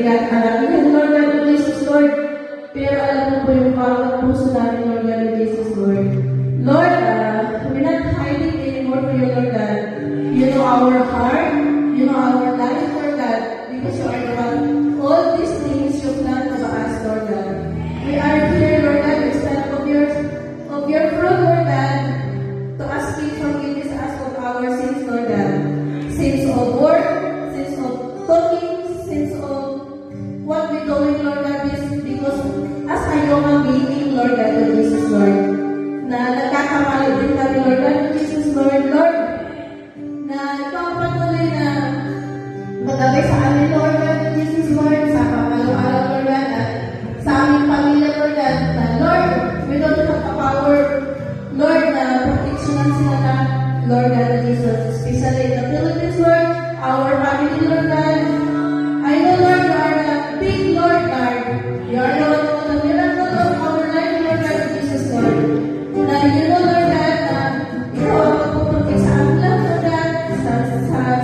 Alamin, Lord God of Jesus, Lord. Pero alam mo po yung bawat puso namin, Lord God of Jesus, Lord. Lord, we're not hiding anymore for you, Lord God. You know our heart, you know our life, Lord God, because you are the one. All these things you plan to us, Lord God. We are here, Lord God, instead of your throne, Lord God, to ask you forgiveness us of our sins, Lord God. Sins of work, sins of talking, sins of what we're doing, Lord God, because as a human being, Lord God, of Jesus, Lord, na nagkakamali din kami, Lord God, of Jesus, Lord, na ikaw patuloy na magabay sa amin, Lord God, of Jesus, Lord, sa pamalang-araw, Lord God, at sa aming pamilya, Lord God, na Lord, we don't have the power, Lord, na proteksyonan sila na, Lord God, of Jesus, especially in the Philippines, Lord, our family, Lord God. I know, Lord, you are the big Lord God. You are the one who the miracle of our life, Lord God, of Jesus, Lord. Na you know, Lord God, na ikaw ang magpupuntik sa amin lang, Lord God,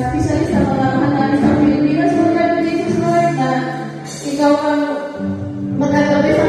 especially sa mga mahal namin sa Pilipinas, Lord God, of Jesus, Lord, na ikaw ang magagabi sa